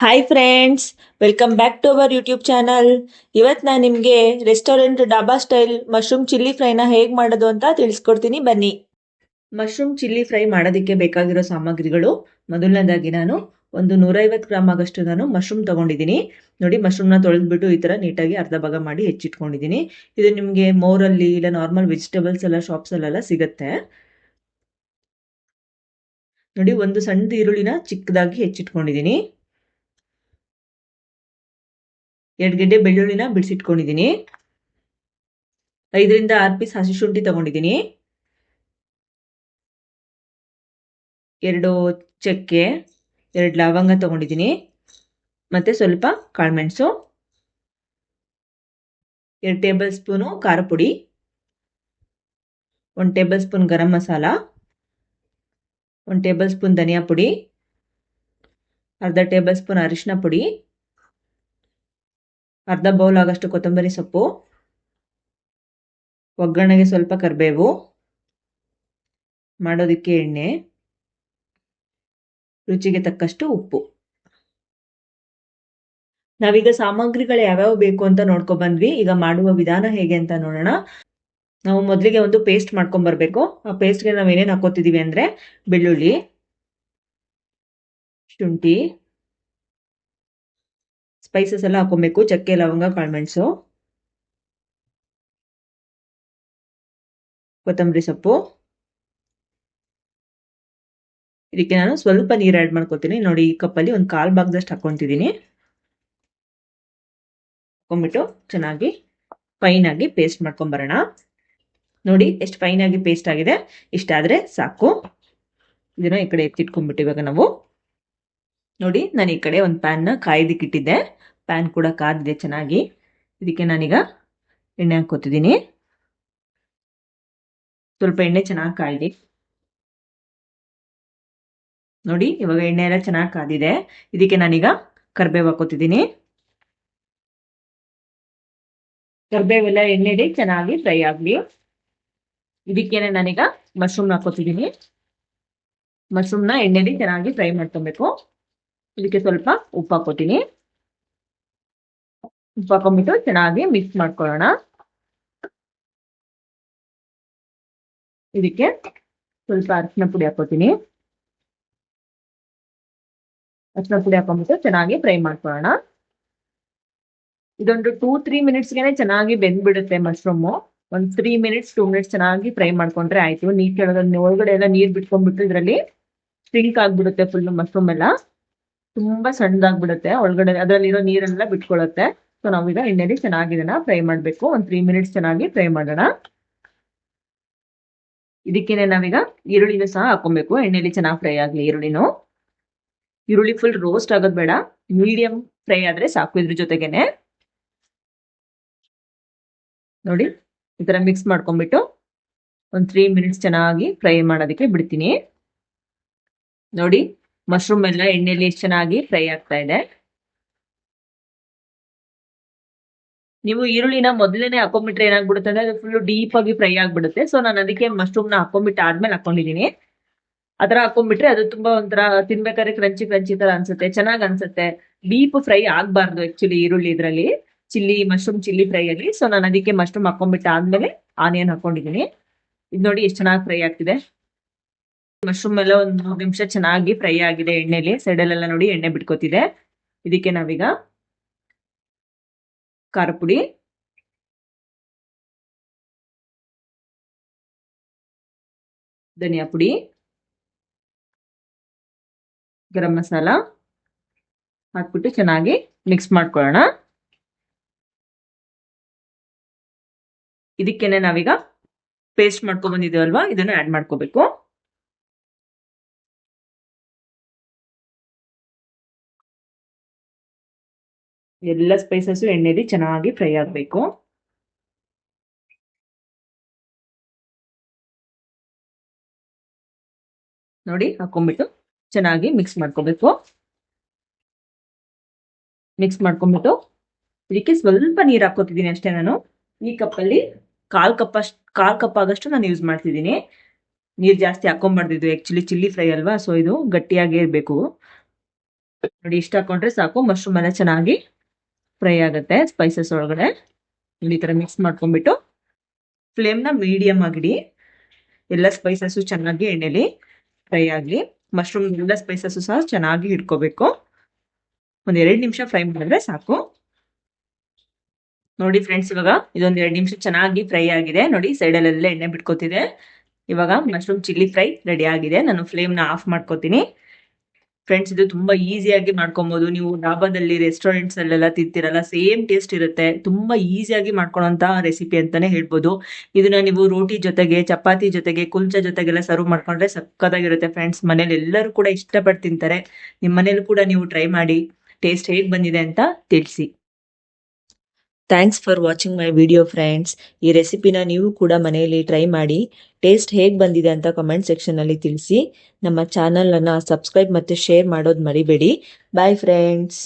Hi friends, welcome back to our YouTube channel. ಇವತ್ತು ನಾನು ನಿಮಗೆ restaurant dhaba style mushroom chilli ಫ್ರೈನ ಹೇಗೆ ಮಾಡೋದು ಅಂತ ತಿಳಿಸ್ಕೊಡ್ತೀನಿ, ಬನ್ನಿ. ಮಶ್ರೂಮ್ ಚಿಲ್ಲಿ ಫ್ರೈ ಮಾಡೋದಕ್ಕೆ ಬೇಕಾಗಿರೋ ಸಾಮಗ್ರಿಗಳು: ಮೊದಲನೇದಾಗಿ ನಾನು ಒಂದು 150 ಗ್ರಾಮ್ ಆಗಷ್ಟು ನಾನು ಮಶ್ರೂಮ್ ತೊಗೊಂಡಿದ್ದೀನಿ. ನೋಡಿ, ಮಶ್ರೂಮ್ನ ತೊಳೆದ್ಬಿಟ್ಟು ಈ ಥರ ನೀಟಾಗಿ ಅರ್ಧ ಭಾಗ ಮಾಡಿ ಹೆಚ್ಚಿಟ್ಕೊಂಡಿದ್ದೀನಿ. ಇದು ನಿಮಗೆ ಮೋರಲ್ಲಿ ಇಲ್ಲ ನಾರ್ಮಲ್ ವೆಜಿಟೇಬಲ್ಸ್ ಎಲ್ಲ ಶಾಪ್ಸಲ್ಲೆಲ್ಲ ಸಿಗುತ್ತೆ. ನೋಡಿ, ಒಂದು ಸಣ್ಣ ಈರುಳ್ಳಿನ ಚಿಕ್ಕದಾಗಿ ಹೆಚ್ಚಿಟ್ಕೊಂಡಿದ್ದೀನಿ. 2 ಗೆಡ್ಡೆ ಬೆಳ್ಳುಳ್ಳಿನ ಬಿಡಿಸಿಟ್ಕೊಂಡಿದ್ದೀನಿ. 5 ರಿಂದ 6 ಪೀಸ್ ಹಸಿ ಶುಂಠಿ ತಗೊಂಡಿದ್ದೀನಿ. 2 ಚಕ್ಕೆ, 2 ಲವಂಗ ತಗೊಂಡಿದ್ದೀನಿ. ಮತ್ತೆ ಸ್ವಲ್ಪ ಕಾಳುಮೆಣಸು, 2 ಟೇಬಲ್ ಸ್ಪೂನು ಖಾರ ಪುಡಿ, 1 table spoon garam masala, 1 table spoon ಧನಿಯಾ ಪುಡಿ, ಅರ್ಧ ಟೇಬಲ್ ಸ್ಪೂನ್ ಅರಿಶಿನ ಪುಡಿ, ಅರ್ಧ ಬೌಲ್ ಆಗಷ್ಟು ಕೊತ್ತಂಬರಿ ಸೊಪ್ಪು, ಒಗ್ಗರಣೆಗೆ ಸ್ವಲ್ಪ ಕರಿಬೇವು, ಮಾಡೋದಕ್ಕೆ ಎಣ್ಣೆ, ರುಚಿಗೆ ತಕ್ಕಷ್ಟು ಉಪ್ಪು. ನಾವೀಗ ಸಾಮಗ್ರಿಗಳು ಯಾವ್ಯಾವ ಬೇಕು ಅಂತ ನೋಡ್ಕೊಂಡ್ ಬಂದ್ವಿ. ಈಗ ಮಾಡುವ ವಿಧಾನ ಹೇಗೆ ಅಂತ ನೋಡೋಣ. ನಾವು ಮೊದಲಿಗೆ ಒಂದು ಪೇಸ್ಟ್ ಮಾಡ್ಕೊಂಡ್ ಬರ್ಬೇಕು. ಆ ಪೇಸ್ಟ್ಗೆ ನಾವು ಏನೇನು ಹಾಕೋತಿದೀವಿ ಅಂದ್ರೆ ಬೆಳ್ಳುಳ್ಳಿ, ಶುಂಠಿ, ಸ್ಪೈಸಸ್ ಎಲ್ಲ ಹಾಕೊಬೇಕು: ಚಕ್ಕೆ, ಲವಂಗ, ಕಾಳುಮೆಣಸು, ಕೊತ್ತಂಬರಿ ಸೊಪ್ಪು. ಇದಕ್ಕೆ ನಾನು ಸ್ವಲ್ಪ ನೀರು ಆ್ಯಡ್ ಮಾಡ್ಕೊತೀನಿ. ನೋಡಿ, ಈ ಕಪ್ಪಲ್ಲಿ ಒಂದು 1/4 ಭಾಗದಷ್ಟು ಹಾಕೊಂತಿದ್ದೀನಿ. ಹಾಕೊಂಡ್ಬಿಟ್ಟು ಚೆನ್ನಾಗಿ ಫೈನ್ ಆಗಿ ಪೇಸ್ಟ್ ಮಾಡ್ಕೊಂಡ್ ಬರೋಣ. ನೋಡಿ, ಎಷ್ಟು ಫೈನ್ ಆಗಿ ಪೇಸ್ಟ್ ಆಗಿದೆ. ಇಷ್ಟಾದ್ರೆ ಸಾಕು. ಇದನ್ನ ಈ ಕಡೆ ಎತ್ತಿಟ್ಕೊಂಡ್ಬಿಟ್ಟು ಇವಾಗ ನಾವು ನೋಡಿ, ನಾನು ಈ ಕಡೆ ಒಂದು ಪ್ಯಾನ್ನ ಕಾಯ್ದಕ್ಕೆ ಇಟ್ಟಿದ್ದೆ. ಪ್ಯಾನ್ ಕೂಡ ಕಾದಿದೆ ಚೆನ್ನಾಗಿ. ಇದಕ್ಕೆ ನಾನೀಗ ಎಣ್ಣೆ ಹಾಕೋತಿದ್ದೀನಿ. ಸ್ವಲ್ಪ ಎಣ್ಣೆ ಚೆನ್ನಾಗಿ ಕಾಯ್ದಿ. ನೋಡಿ, ಇವಾಗ ಎಣ್ಣೆ ಎಲ್ಲ ಚೆನ್ನಾಗಿ ಕಾದಿದೆ. ಇದಕ್ಕೆ ನಾನೀಗ ಕರಿಬೇವು ಹಾಕೋತಿದ್ದೀನಿ. ಕರಿಬೇವೆಲ್ಲ ಎಣ್ಣೆಲಿ ಚೆನ್ನಾಗಿ ಫ್ರೈ ಆಗಲಿ. ಇದಕ್ಕೇನೆ ನಾನೀಗ ಮಶ್ರೂಮ್ ಹಾಕೋತಿದ್ದೀನಿ. ಮಶ್ರೂಮ್ನ ಎಣ್ಣೆಲಿ ಚೆನ್ನಾಗಿ ಫ್ರೈ ಮಾಡ್ಕೊಬೇಕು. ಇದಕ್ಕೆ ಸ್ವಲ್ಪ ಉಪ್ಪು ಹಾಕೋತೀನಿ. ಉಪ್ಪು ಹಾಕೊಂಡ್ಬಿಟ್ಟು ಚೆನ್ನಾಗಿ ಮಿಕ್ಸ್ ಮಾಡ್ಕೊಳ್ಳೋಣ. ಇದಕ್ಕೆ ಸ್ವಲ್ಪ ಅರಿಶಿನ ಪುಡಿ ಹಾಕೋತೀನಿ. ಅರಿಶಿನ ಪುಡಿ ಹಾಕೊಂಡ್ಬಿಟ್ಟು ಚೆನ್ನಾಗಿ ಫ್ರೈ ಮಾಡ್ಕೊಳ್ಳೋಣ. ಇದೊಂದು 2-3 ಮಿನಿಟ್ಸ್ಗೆ ಚೆನ್ನಾಗಿ ಬೆಂದ್ಬಿಡುತ್ತೆ ಮಶ್ರೂಮು. ಒಂದು 3 ಮಿನಿಟ್ಸ್ 2 ಮಿನಿಟ್ಸ್ ಚೆನ್ನಾಗಿ ಫ್ರೈ ಮಾಡ್ಕೊಂಡ್ರೆ ಆಯ್ತು. ಒಳಗಡೆ ಎಲ್ಲ ನೀರು ಬಿಟ್ಕೊಂಡ್ಬಿಟ್ಟು ಇದರಲ್ಲಿ ಸ್ಟ್ರಿಂಕ್ ಆಗ್ಬಿಡುತ್ತೆ ಫುಲ್ ಮಶ್ರೂಮ್ ಎಲ್ಲ. ತುಂಬಾ ಸಣ್ಣದಾಗ್ಬಿಡುತ್ತೆ ಒಳಗಡೆ, ಅದರಲ್ಲಿರೋ ನೀರೆಲ್ಲ ಬಿಟ್ಕೊಳ್ಳುತ್ತೆ. ಸೊ ನಾವೀಗ ಎಣ್ಣೆಲಿ ಚೆನ್ನಾಗಿ ಇದನ್ನ ಫ್ರೈ ಮಾಡಬೇಕು. ಒಂದು 3 ಮಿನಿಟ್ಸ್ ಚೆನ್ನಾಗಿ ಫ್ರೈ ಮಾಡೋಣ. ಇದಕ್ಕೇನೆ ನಾವೀಗ ಈರುಳ್ಳಿನೂ ಸಹ ಹಾಕೊಬೇಕು. ಎಣ್ಣೆಲಿ ಚೆನ್ನಾಗಿ ಫ್ರೈ ಆಗಲಿ ಈರುಳ್ಳಿನೂ. ಈರುಳ್ಳಿ ಫುಲ್ ರೋಸ್ಟ್ ಆಗೋದು ಬೇಡ, ಮೀಡಿಯಂ ಫ್ರೈ ಆದ್ರೆ ಸಾಕು. ಇದ್ರ ಜೊತೆಗೇನೆ ನೋಡಿ, ಈ ತರ ಮಿಕ್ಸ್ ಮಾಡ್ಕೊಂಡ್ಬಿಟ್ಟು ಒಂದು 3 ಮಿನಿಟ್ಸ್ ಚೆನ್ನಾಗಿ ಫ್ರೈ ಮಾಡೋದಕ್ಕೆ ಬಿಡ್ತೀನಿ. ನೋಡಿ, ಮಶ್ರೂಮ್ ಎಲ್ಲ ಎಣ್ಣೆಲಿ ಎಷ್ಟು ಚೆನ್ನಾಗಿ ಫ್ರೈ ಆಗ್ತಾ ಇದೆ. ನೀವು ಈರುಳ್ಳಿನ ಮೊದಲೇನೆ ಹಾಕೊಂಡ್ಬಿಟ್ರೆ ಏನಾಗ್ಬಿಡುತ್ತೆ ಅಂದ್ರೆ ಅದು ಫುಲ್ ಡೀಪ್ ಆಗಿ ಫ್ರೈ ಆಗ್ಬಿಡುತ್ತೆ. ಸೊ ನಾನು ಅದಕ್ಕೆ ಮಶ್ರೂಮ್ನ ಹಾಕೊಂಡ್ಬಿಟ್ಟು ಆದ್ಮೇಲೆ ಹಾಕೊಂಡಿದ್ದೀನಿ. ಅದರ ಹಾಕೊಂಡ್ಬಿಟ್ರೆ ಅದು ತುಂಬಾ ಒಂಥರ ತಿನ್ಬೇಕಾದ್ರೆ ಕ್ರಂಚಿ ಕ್ರಂಚಿ ತರ ಅನ್ಸುತ್ತೆ, ಚೆನ್ನಾಗ್ ಅನ್ಸುತ್ತೆ. ಡೀಪ್ ಫ್ರೈ ಆಗ್ಬಾರ್ದು ಆಕ್ಚುಲಿ ಈರುಳ್ಳಿ ಇದ್ರಲ್ಲಿ, ಮಶ್ರೂಮ್ ಚಿಲ್ಲಿ ಫ್ರೈ ಅಲ್ಲಿ. ಸೊ ನಾನು ಅದಕ್ಕೆ ಮಶ್ರೂಮ್ ಹಾಕೊಂಡ್ಬಿಟ್ಟು ಆದ್ಮೇಲೆ ಆನಿಯನ್ ಹಾಕೊಂಡಿದ್ದೀನಿ. ಇದು ನೋಡಿ ಎಷ್ಟು ಚೆನ್ನಾಗಿ ಫ್ರೈ ಆಗ್ತಿದೆ. ಮಶ್ರೂಮ್ ಎಲ್ಲ ಒಂದು 3 ನಿಮಿಷ ಚೆನ್ನಾಗಿ ಫ್ರೈ ಆಗಿದೆ ಎಣ್ಣೆಲಿ. ಸೈಡಲ್ಲೆಲ್ಲ ನೋಡಿ ಎಣ್ಣೆ ಬಿಟ್ಕೋತಿದೆ. ಇದಕ್ಕೆ ನಾವೀಗ ಖಾರ ಪುಡಿ, ಧನಿಯಾ ಪುಡಿ, ಗರಂ ಮಸಾಲ ಹಾಕ್ಬಿಟ್ಟು ಚೆನ್ನಾಗಿ ಮಿಕ್ಸ್ ಮಾಡ್ಕೊಳ್ಳೋಣ. ಇದಕ್ಕೇನೆ ನಾವೀಗ ಪೇಸ್ಟ್ ಮಾಡ್ಕೊಂಡ್ ಬಂದಿದ್ದೇವಲ್ವಾ, ಇದನ್ನ ಆಡ್ ಮಾಡ್ಕೋಬೇಕು. ಎಲ್ಲ ಸ್ಪೈಸಸ್ ಎಣ್ಣೆಲಿ ಚೆನ್ನಾಗಿ ಫ್ರೈ ಆಗಬೇಕು. ನೋಡಿ, ಹಾಕೊಂಡ್ಬಿಟ್ಟು ಚೆನ್ನಾಗಿ ಮಿಕ್ಸ್ ಮಾಡ್ಕೋಬೇಕು. ಮಿಕ್ಸ್ ಮಾಡ್ಕೊಂಡ್ಬಿಟ್ಟು ಇದಕ್ಕೆ ಸ್ವಲ್ಪ ನೀರು ಹಾಕೋತಿದ್ದೀನಿ ಅಷ್ಟೇ. ನಾನು ಈ ಕಪ್ಪಲ್ಲಿ 1/4 ಕಪ್ ಆಗಷ್ಟು ನಾನು ಯೂಸ್ ಮಾಡ್ತಿದ್ದೀನಿ. ನೀರು ಜಾಸ್ತಿ ಹಾಕೊಂಬಾರ್ದಿದ್ದು, ಆಕ್ಚುಲಿ ಚಿಲ್ಲಿ ಫ್ರೈ ಅಲ್ವಾ, ಸೊ ಇದು ಗಟ್ಟಿಯಾಗೇ ಇರಬೇಕು. ನೋಡಿ ಇಷ್ಟ ಹಾಕೊಂಡ್ರೆ ಸಾಕು, ಮಶ್ರೂಮ್ ಎಲ್ಲ ಚೆನ್ನಾಗಿ ಫ್ರೈ ಆಗುತ್ತೆ ಸ್ಪೈಸಸ್ ಒಳಗಡೆ. ಈ ತರ ಮಿಕ್ಸ್ ಮಾಡ್ಕೊಂಡ್ಬಿಟ್ಟು ಫ್ಲೇಮ್ನ ಮೀಡಿಯಂ ಆಗಿಡಿ. ಎಲ್ಲ ಸ್ಪೈಸಸ್ ಚೆನ್ನಾಗಿ ಎಣ್ಣೆಲಿ ಫ್ರೈ ಆಗಲಿ. ಮಶ್ರೂಮ್ ಎಲ್ಲ ಸ್ಪೈಸಸ್ ಸಹ ಚೆನ್ನಾಗಿ ಹಿಡ್ಕೋಬೇಕು. ಒಂದ್ 2 ನಿಮಿಷ ಫ್ರೈ ಮಾಡಿದ್ರೆ ಸಾಕು. ನೋಡಿ ಫ್ರೆಂಡ್ಸ್, ಇವಾಗ ಇದೊಂದ್ 2 ನಿಮಿಷ ಚೆನ್ನಾಗಿ ಫ್ರೈ ಆಗಿದೆ. ನೋಡಿ ಸೈಡಲ್ಲೆಲ್ಲ ಎಣ್ಣೆ ಬಿಟ್ಕೋತಿದೆ. ಇವಾಗ ಮಶ್ರೂಮ್ ಚಿಲ್ಲಿ ಫ್ರೈ ರೆಡಿ ಆಗಿದೆ. ನಾನು ಫ್ಲೇಮ್ನ ಆಫ್ ಮಾಡ್ಕೋತೀನಿ. ಫ್ರೆಂಡ್ಸ್, ಇದು ತುಂಬಾ ಈಸಿಯಾಗಿ ಮಾಡ್ಕೊಬಹುದು. ನೀವು ಡಾಬಾದಲ್ಲಿ, ರೆಸ್ಟೋರೆಂಟ್ಸ್ ಅಲ್ಲೆಲ್ಲ ತಿಂತಿರಲ್ಲ, ಸೇಮ್ ಟೇಸ್ಟ್ ಇರುತ್ತೆ. ತುಂಬಾ ಈಸಿಯಾಗಿ ಮಾಡ್ಕೊಳ್ಳೋಂತ ರೆಸಿಪಿ ಅಂತಾನೆ ಹೇಳ್ಬೋದು. ಇದನ್ನ ನೀವು ರೋಟಿ ಜೊತೆಗೆ, ಚಪಾತಿ ಜೊತೆಗೆ, ಕುಲ್ಚಾ ಜೊತೆಗೆಲ್ಲ ಸರ್ವ್ ಮಾಡ್ಕೊಂಡ್ರೆ ಸಕ್ಕತ್ತಾಗಿರುತ್ತೆ ಫ್ರೆಂಡ್ಸ್. ಮನೇಲಿ ಎಲ್ಲರೂ ಕೂಡ ಇಷ್ಟಪಟ್ಟು ತಿಂತಾರೆ. ನಿಮ್ಮ ಮನೇಲಿ ಕೂಡ ನೀವು ಟ್ರೈ ಮಾಡಿ, ಟೇಸ್ಟ್ ಹೇಗ್ ಬಂದಿದೆ ಅಂತ ತಿಳಿಸಿ. Thanks for watching my video friends. ಈ ರೆಸಿಪಿನ ನೀವು ಕೂಡ ಮನೆಯಲ್ಲಿ ಟ್ರೈ ಮಾಡಿ, ಟೇಸ್ಟ್ ಹೇಗೆ ಬಂದಿದೆ ಅಂತ ಕಮೆಂಟ್ ಸೆಕ್ಷನಲ್ಲಿ ತಿಳಿಸಿ. ನಮ್ಮ ಚಾನಲನ್ನು ಸಬ್ಸ್ಕ್ರೈಬ್ ಮತ್ತು ಶೇರ್ ಮಾಡೋದು ಮರಿಬೇಡಿ. Bye friends.